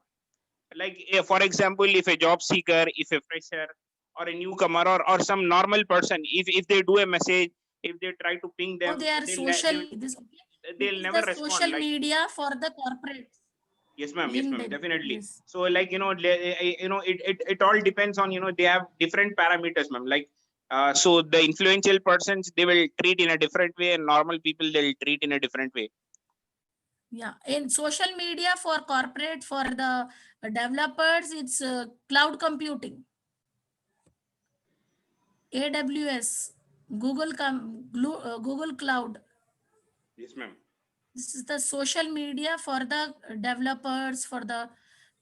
Like, for example, if a job seeker, if a fresher, or a newcomer, or some normal person, if they do a message, if they try to ping them, they are social. It they'll is never the respond. social Like, media for the corporate. yes, ma'am. Yes, ma'am. LinkedIn. Definitely. Yes. So, like, it all depends on, they have different parameters, ma'am. Like, so the influential persons, they will treat in a different way, and normal people, they'll treat in a different way. Yeah, in social media for corporate, for the developers, it's cloud computing, AWS, Google Cloud. Yes, ma'am. This is the social media for the developers, for the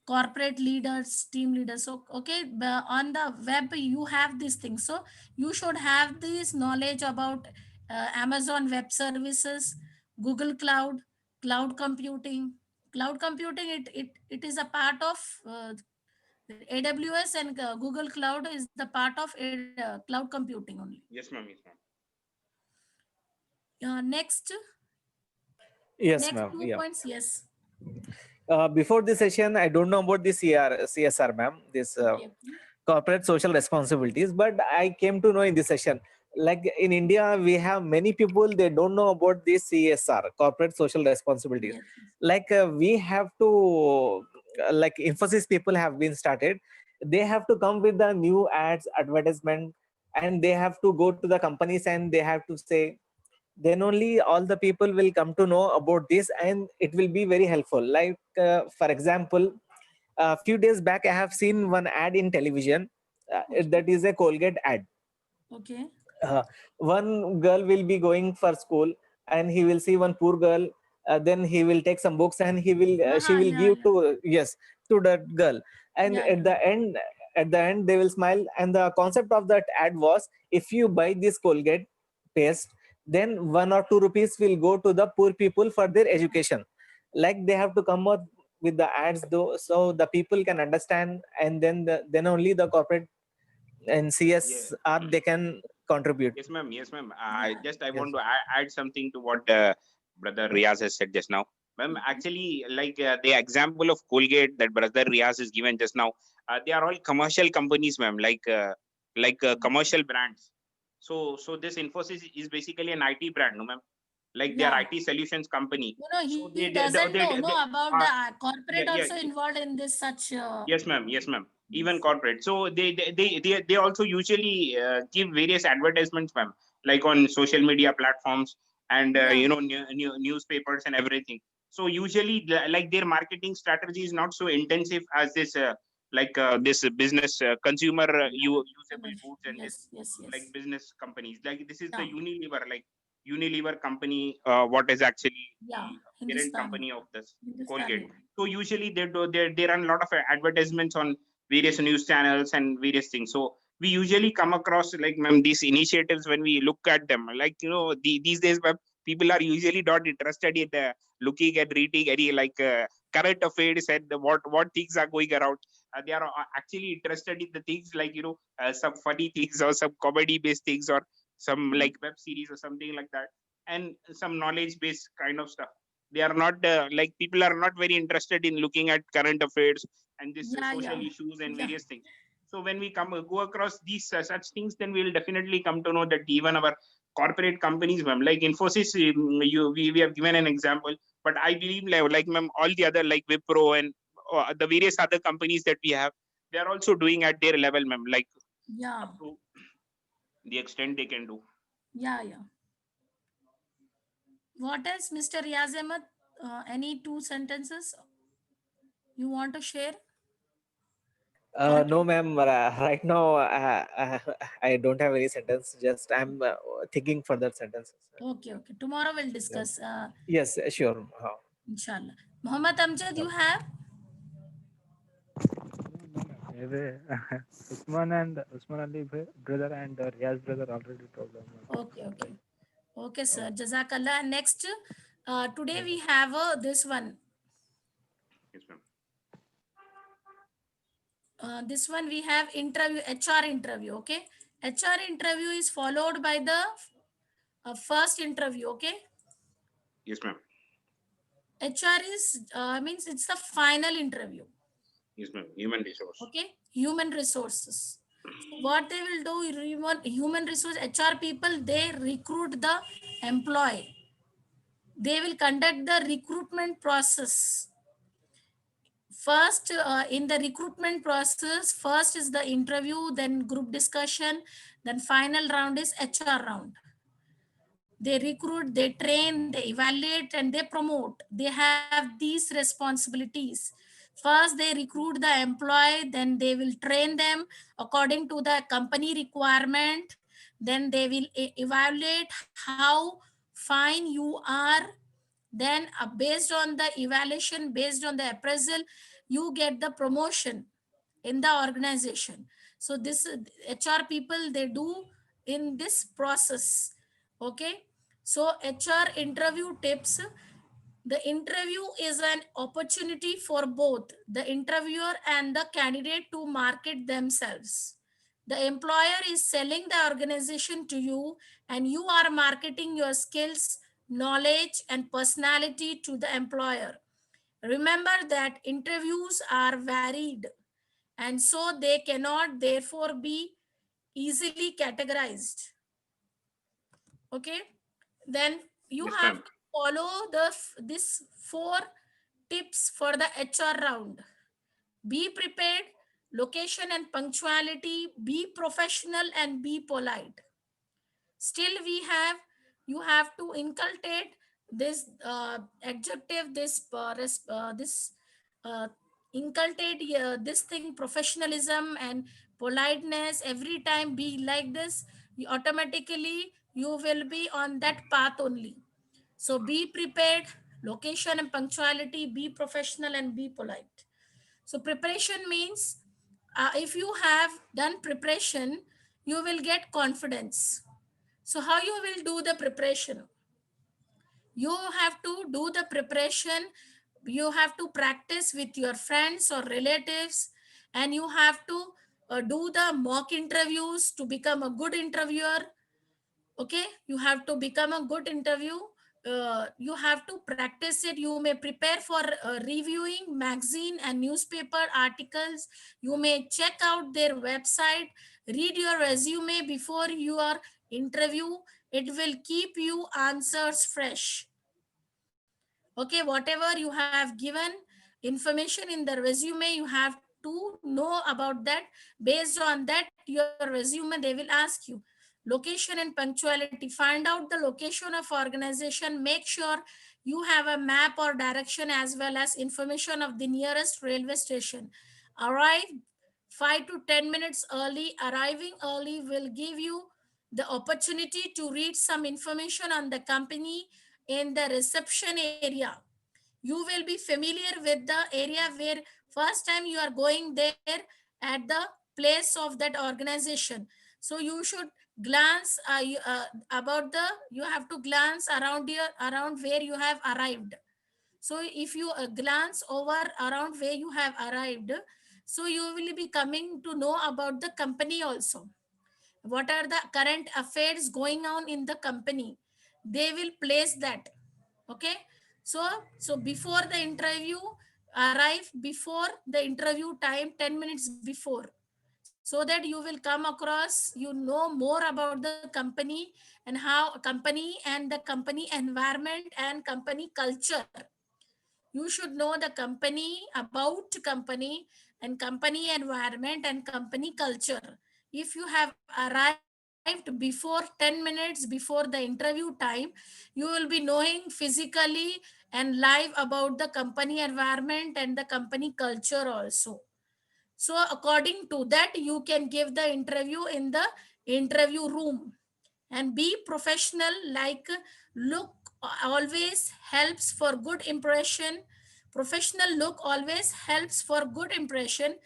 corporate leaders, team leaders. So, okay, on the web, you have these things. So, you should have this knowledge about Amazon Web Services, Google Cloud, cloud computing. Cloud computing, it is a part of AWS, and Google Cloud is the part of cloud computing only. Yes, ma'am. Yes, ma'am. Next. Yes, Next ma'am. 2 points, yes. Before this session, I don't know about this CSR, ma'am. This Okay. corporate social responsibilities, but I came to know in this session, like in India, we have many people, they don't know about this CSR, corporate social responsibilities. Yes. Like we have to, like Infosys people have been started. They have to come with the new ads, advertisement, and they have to go to the companies and they have to say, then only all the people will come to know about this, and it will be very helpful. Like for example, a few days back I have seen one ad in television, Okay. that is a Colgate ad. Okay. One girl will be going for school and he will see one poor girl, then he will take some books and he will she will Yeah, give yeah. to, yes, to that girl, and Yeah, at yeah. the end they will smile. And the concept of that ad was, if you buy this Colgate paste, then 1 or 2 rupees will go to the poor people for their education. Like they have to come up with the ads though, so the people can understand, and then then only the corporate and Yeah. CSR they can contribute. Yes, ma'am. Yes, ma'am. I Yeah. just I Yes. want to add something to what brother Riaz has said just now. Ma'am, Mhm. actually, like the example of Colgate that brother Riaz has given just now, they are all commercial companies, ma'am. Like commercial brands. So this Infosys is basically an IT brand, no, ma'am. Like they are Yeah. IT solutions company. He, So he doesn't know about the yeah, corporate yeah, also involved in this such. yes, ma'am. Yes, ma'am. Even Yes. corporate. So they also usually give various advertisements, ma'am, like on social media platforms and Yeah. newspapers and everything. So usually, like their marketing strategy is not so intensive as this this business consumer Yeah. usable goods and this Yes. Yes. like Yes. business companies. Like this is the Yeah. Unilever company. What is actually Yeah. the parent Hindustani. company of this Colgate. Hindustani. So usually they run a lot of advertisements on various news channels and various things. So we usually come across like, ma'am, these initiatives when we look at them. Like these days, ma'am, people are usually not interested in looking at reading any current affairs and what things are going around. They are actually interested in the things like some funny things or some comedy based things or some like web series or something like that, and some knowledge based kind of stuff. They are not like people are not very interested in looking at current affairs and this Yeah. social Yeah. issues and Yeah. various things. So when we go across these such things, then we'll definitely come to know that even our corporate companies, ma'am, like Infosys, we have given an example, but I believe like ma'am, all the other like Wipro and the various other companies that we have, they are also doing at their level, ma'am, like Yeah. up to the extent they can do. Yeah. Yeah. What else, Mr. Riaz Ahmed? Any two sentences you want to share? No, Conclude. ma'am. Right now, I don't have any sentence. Just I'm thinking further sentences. Okay. Okay. Tomorrow we'll Yeah. discuss. Yes, sure. Inshallah. Muhammad Amjad, you have? Maybe Usman and Usman Ali brother and Riaz brother already told them. Okay. Okay. Okay, sir. Jazakallah. And next, today we Okay. have this one. Yes, ma'am. This one we have interview, HR interview. Okay. HR interview is followed by the first interview. Okay. Yes, ma'am. HR is means it's the final interview. Yes, ma'am. Human resource. Okay. Human resources. So what they will do, human resource HR people, they recruit the employee. They will conduct the recruitment process. First, in the recruitment process, first is the interview, then group discussion, then final round is HR round. They recruit, they train, they evaluate, and they promote. They have these responsibilities. First, they recruit the employee, then they will train them according to the company requirement. Then they will evaluate how fine you are. Then based on the evaluation, based on the appraisal, you get the promotion in the organization. So this HR people, they do in this process. Okay. So HR interview tips. The interview is an opportunity for both the interviewer and the candidate to market themselves. The employer is selling the organization to you, and you are marketing your skills, knowledge, and personality to the employer. Remember that interviews are varied and so they cannot therefore be easily categorized. Okay, then you Yes, have ma'am. to follow this 4 tips for the HR round. Be prepared, location and punctuality, be professional and be polite. Still you have to inculcate this adjective, this uh, inculcate this thing, professionalism and politeness. Every time be like this, you automatically you will be on that path only. So be prepared, location and punctuality, be professional and be polite. So preparation means if you have done preparation, you will get confidence. So how you will do the preparation? You have to do the preparation. You have to practice with your friends or relatives, and you have to do the mock interviews to become a good interviewer. Okay, you have to become a good interview. You have to practice it. You may prepare for reviewing magazine and newspaper articles. You may check out their website, read your resume before your interview. It will keep you answers fresh. Okay, whatever you have given information in the resume, you have to know about that. Based on that, your resume, they will ask you. Location and punctuality, find out the location of organization. Make sure you have a map or direction as well as information of the nearest railway station. Arrive 5 to 10 minutes early. Arriving early will give you the opportunity to read some information on the company in the reception area. You will be familiar with the area where first time you are going there at the place of that organization. So you should glance about the you have to glance around where you have arrived. So if you glance over around where you have arrived, so you will be coming to know about the company also. What are the current affairs going on in the company? They will place that. Okay, so before the interview, arrive before the interview time, 10 minutes before, so that you will come across, you know more about the company and how company and the company environment and company culture. You should know the company, about company and company environment and company culture. If you have arrived before 10 minutes before the interview time, you will be knowing physically and live about the company environment and the company culture also. So according to that, you can give the interview in the interview room. And be professional, like look always helps for good impression. Professional look always helps for good impression.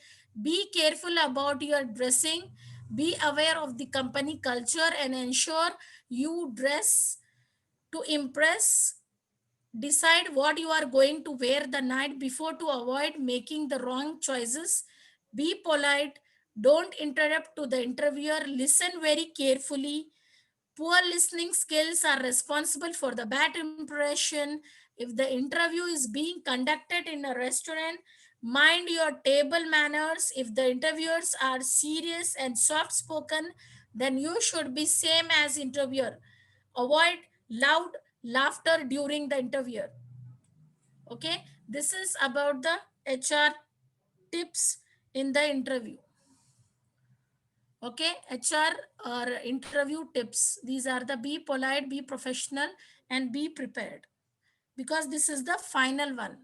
Be careful about your dressing. Be aware of the company culture and ensure you dress to impress. Decide what you are going to wear the night before to avoid making the wrong choices. Be polite. Don't interrupt to the interviewer. Listen very carefully. Poor listening skills are responsible for the bad impression. If the interview is being conducted in a restaurant, mind your table manners. If the interviewers are serious and soft spoken, then you should be same as interviewer. Avoid loud laughter during the interview. Okay, this is about the HR tips in the interview. Okay, HR or interview tips. These are the be polite, be professional, and be prepared, because this is the final one.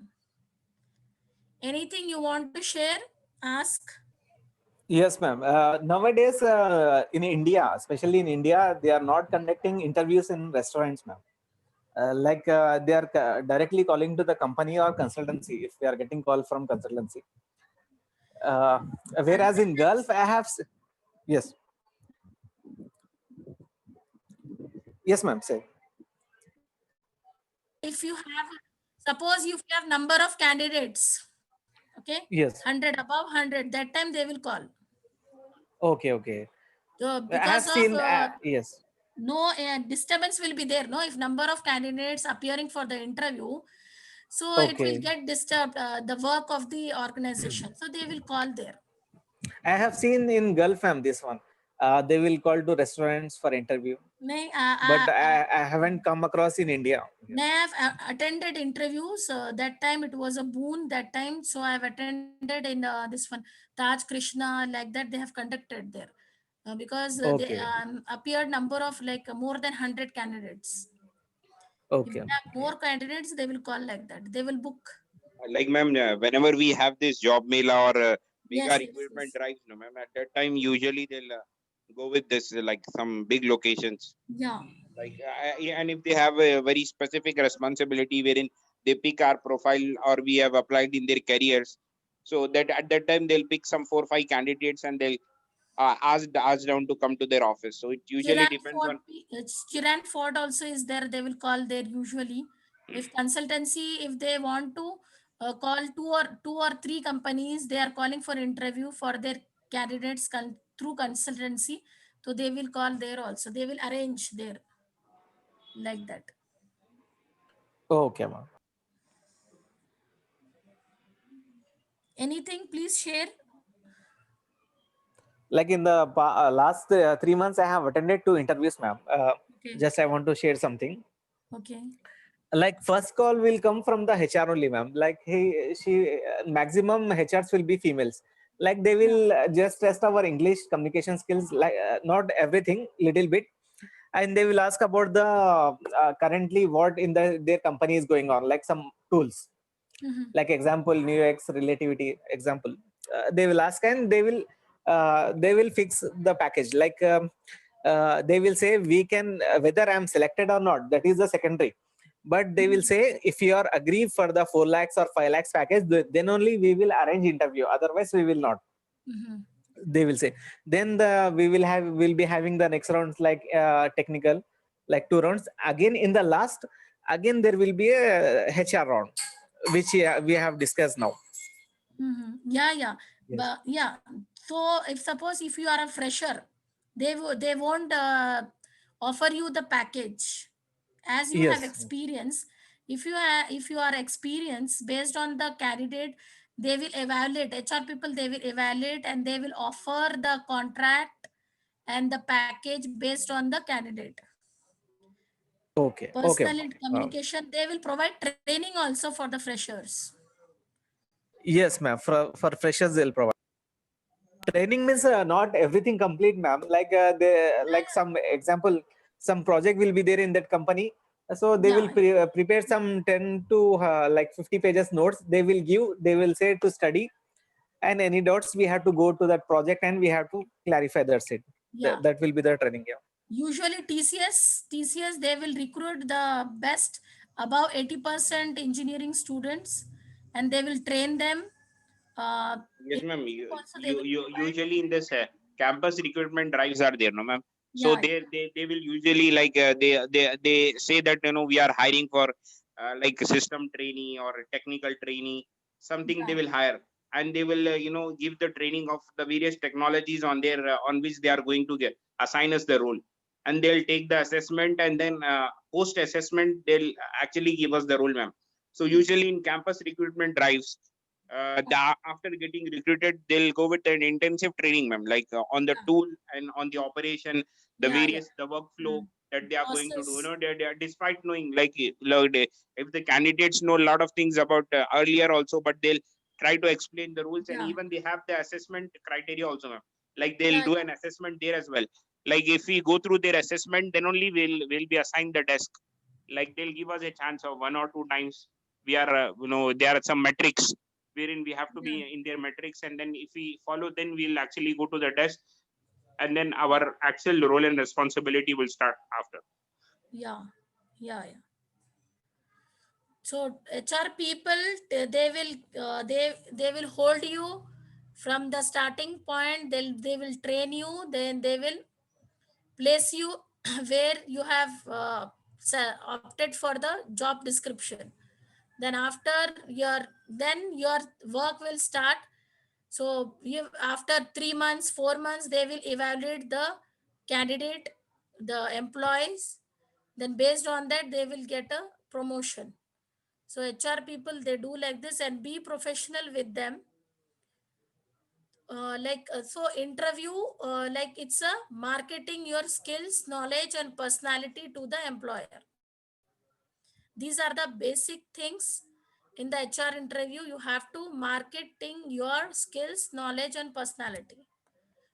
Anything you want to share? Ask. Yes, ma'am. Nowadays, in India, especially in India, they are not conducting interviews in restaurants, ma'am. They are directly calling to the company or consultancy if they are getting call from consultancy. Uh, Whereas in Gulf, yes, yes, ma'am. Say If you have, suppose if you have number of candidates, okay, yes. 100, above 100, that time they will call. Okay, okay. So I have because of seen. Yes. no disturbance will be there, no, if number of candidates appearing for the interview, so it will Okay. get disturbed the work of the organization, so they will call there. I have seen in Gulf ma'am this one. They will call to restaurants for interview, नहीं, but I haven't come across in India. I have attended interviews. That time it was a boon. That time, so I have attended in this one Taj Krishna, like that. They have conducted there because they Okay, appeared number of like more than 100 candidates. If okay, they have more candidates, they will call like that. They will book. Like ma'am, whenever we have this job mela or mega Yes, yes, recruitment yes. drives, no ma'am, at that time usually they'll go with this like some big locations. Yeah. Like yeah, and if they have a very specific responsibility wherein they pick our profile or we have applied in their careers, so that at that time they'll pick some 4 or 5 candidates and they'll ask down to come to their office. So it usually Chiran depends Ford, on. Chiran Ford also is there. They will call there usually. If consultancy, if they want to call two or three companies, they are calling for interview for their candidates through consultancy. So they will call there also. They will arrange there like that. okay, ma'am. Anything, please share. Like in the last 3 months, I have attended 2 interviews, ma'am. Okay. Just I want to share something. Okay. Like first call will come from the HR only, ma'am. Like she maximum HRs will be females. Like they will just test our English communication skills, like not everything, little bit, and they will ask about the currently what in their company is going on, like some tools, Mhm. like example Nuix relativity example. They will ask and they will fix the package. Like they will say we can whether I'm selected or not. That is the secondary, but they will say if you are agree for the 4 lakhs or 5 lakhs package, then only we will arrange interview, otherwise we will not. Mhm. They will say. Then we'll be having the next rounds, like technical, like 2 rounds again. In the last, again there will be a HR round, which we have discussed now. Mhm. Yeah, yeah. Yes. But yeah, so if suppose if you are a fresher, they won't offer you the package as you have Yes. experience. If you are experienced based on the candidate, they will evaluate. HR people, they will evaluate and they will offer the contract and the package based on the candidate. Okay. Okay, Personal ma'am. communication, they will provide training also for the freshers. Yes, ma'am. For freshers they'll provide training. Means not everything complete, ma'am. Like they, like some example, some project will be there in that company, so they will Yeah. prepare some 10 to like 50 pages notes. They will give, they will say to study, and any doubts we have to go to that project and we have to clarify. That's it. Yeah. That will be the training. Yeah. Usually TCS, they will recruit the best above 80% engineering students and they will train them. Yes, ma'am. You, Also they you, will you provide, usually in this campus recruitment drives are there, no, ma'am. So yeah, they will usually like they say that we are hiring for like system trainee or technical trainee, something they yeah, will hire, and they will give the training of the various technologies on their on which they are going to get assign us the role, and they'll take the assessment, and then post assessment they'll actually give us the role, ma'am. So usually in campus recruitment drives, after getting recruited, they'll go with an intensive training, ma'am, like on the tool and on the operation, the yeah, yeah. various, the workflow that they are going to do. Process, They are, despite knowing, like, if the candidates know a lot of things about earlier also, but they'll try to explain the rules, and yeah, even they have the assessment criteria also, ma'am. Like they'll yeah, do an assessment there as well. Like if we go through their assessment, then only we'll be assigned the desk. Like they'll give us a chance of 1 or 2 times. We are, there are some metrics wherein we have to be yeah, in their metrics, and then if we follow, then we'll actually go to the desk, and then our actual role and responsibility will start after. yeah, yeah, yeah. So HR people, they will they will hold you from the starting point. They will train you, then they will place you where you have opted for the job description. Then after your, then your work will start. So you, after 3 months, 4 months, they will evaluate the candidate, the employees. Then based on that, they will get a promotion. So HR people, they do like this, and be professional with them. so interview, like it's a marketing your skills, knowledge and personality to the employer. These are the basic things in the HR interview. You have to marketing your skills, knowledge and personality.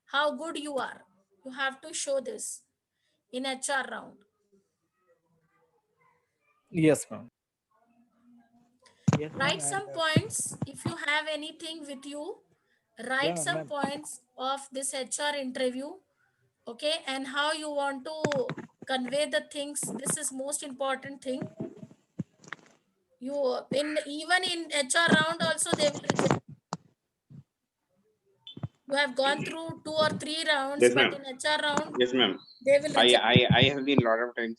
How good you are. You have to show this in HR round. Yes, ma'am. Yes, ma'am. Write some points. If you have anything with you, write Yeah, some ma'am. points of this HR interview. Okay, and how you want to convey the things. This is most important thing. You in even in HR round also they will reject. You have gone through 2 or 3 rounds, Yes, but ma'am. in HR round Yes, ma'am. they will reject. I have been a lot of times,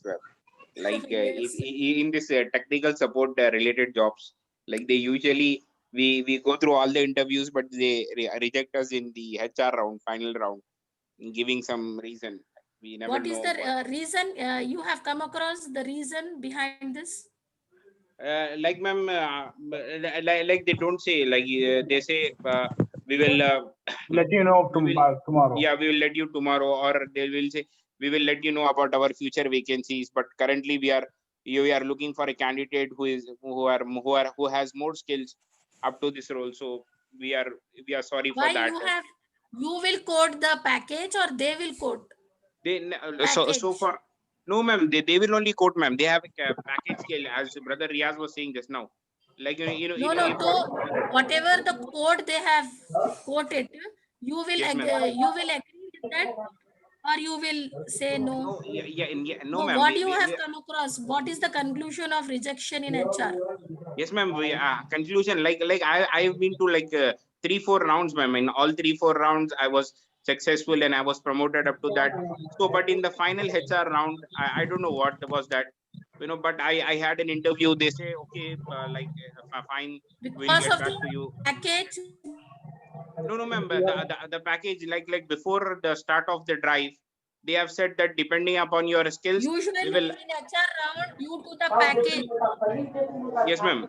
like Yes. in this technical support related jobs, like they usually we go through all the interviews, but they reject us in the HR round, final round, giving some reason. We never What is know the what. reason you have come across the reason behind this? Like ma'am, like they don't say, like they say we will Let you know we will, tomorrow. yeah, we will let you tomorrow, or they will say we will let you know about our future vacancies, but currently we are looking for a candidate who has more skills up to this role, so we are sorry for Why that. you will code the package or they will code They so package? far, no ma'am, they will only quote, ma'am, they have a package scale, as brother Riaz was saying just now, like No, no. if So whatever the code they have quoted, yes ma'am, you will agree with that, or you will say no. no, yeah, no So ma'am, what you have come across? What is the conclusion of rejection in HR? yes ma'am, we conclusion, like I've been to like 3-4 rounds, ma'am. In all 3-4 rounds I was successful and I was promoted up to that. So but in the final HR round, I don't know what was that, but I had an interview. They say, okay, fine, we'll Because get of back the to you. package, No, ma'am, but the package, like before the start of the drive, they have said that depending upon your skills, we usually will. in HR round, due to the package, Yes, ma'am.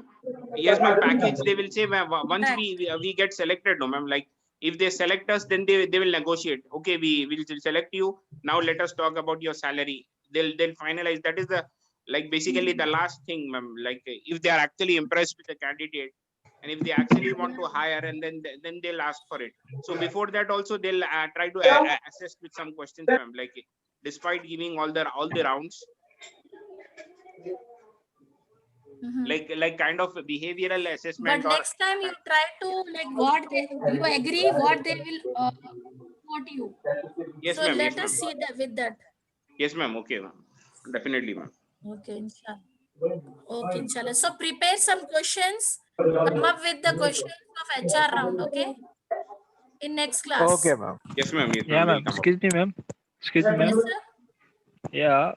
Yes, ma'am. Package, they will say, ma'am, once that we get selected, no, ma'am. Like if they select us, then they will negotiate. Okay, we will select you. Now let us talk about your salary. They'll finalize. That is the, like, basically the last thing, ma'am. Like if they are actually impressed with the candidate, and if they actually want to hire, and then they'll ask for it. So before that also they'll try to assess with some questions, ma'am. Like despite giving all the rounds, Mhm. like kind of behavioral But assessment, or next time you try to like what they you agree what they will quote you. yes, So ma'am. Yes, let us ma'am. see that with that. Yes, ma'am. Okay, ma'am. Definitely, ma'am. Okay, inshallah. Okay, inshallah. So prepare some questions. Come up with the questions of HR round. Okay, in next Okay, class. ma'am. Yes, ma'am. Yes, Yeah, ma'am. We'll ma'am. come up. Excuse me, ma'am. Excuse me, ma'am. Yes, sir. Yeah,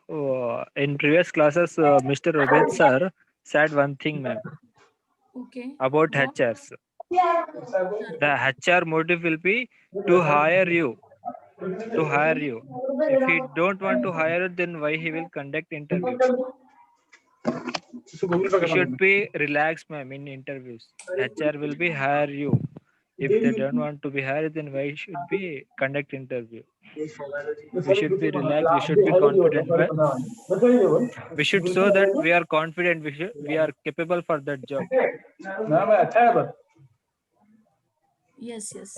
in previous classes, Mr. Obed sir said one thing, ma'am, Okay. about What? HRs. Sir. The HR motive will be to hire you. To hire you. If he don't want to hire you, then why he will conduct interview? You should be relaxed, ma'am, in interviews. HR will be hire you. If they don't want to be hired, then why should be conduct interview? We should be relaxed. We should be confident. We should show that we are confident. We are capable for that job. Yes, yes.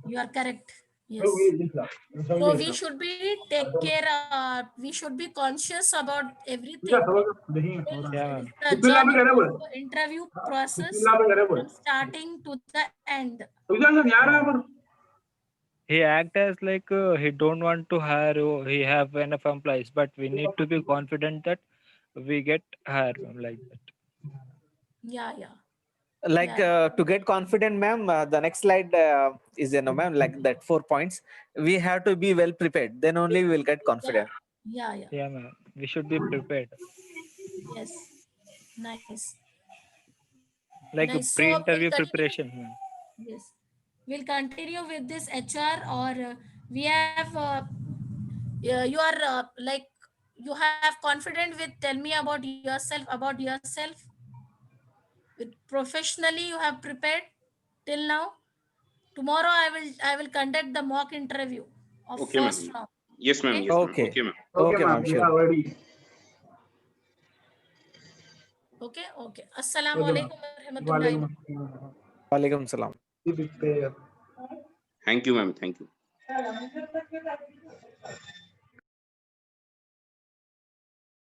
You are correct. Yes. So we should be take care. We should be conscious about everything. Yeah, ma'am. The journey of interview process from starting to the end. He act as like he don't want to hire you. He have enough employees, but we need to be confident that we get hired, ma'am, like that. Yeah, yeah. Like Yeah. to get confident, ma'am, the next slide is, ma'am, like that 4 points. We have to be well prepared. Then only we will get confident. Yeah, yeah. Yeah, ma'am. We should be prepared. Yes. Nice. Like a Nice. So we'll pre-interview continue. preparation, ma'am. Yes. We'll continue with this HR, or we have you are like you have confident with tell me about yourself with professionally you have prepared till now Tomorrow I will conduct the mock interview of Okay, ma'am. first round. Yes, ma'am. Okay. Yes, ma'am. Okay. Okay, ma'am. Okay, ma'am. We Sure. are ready. Okay. Okay. Assalamu alaikum wa rahmatullahi wa barakatuh. Walaikum salam. Keep it clear. Thank you, ma'am. Thank you.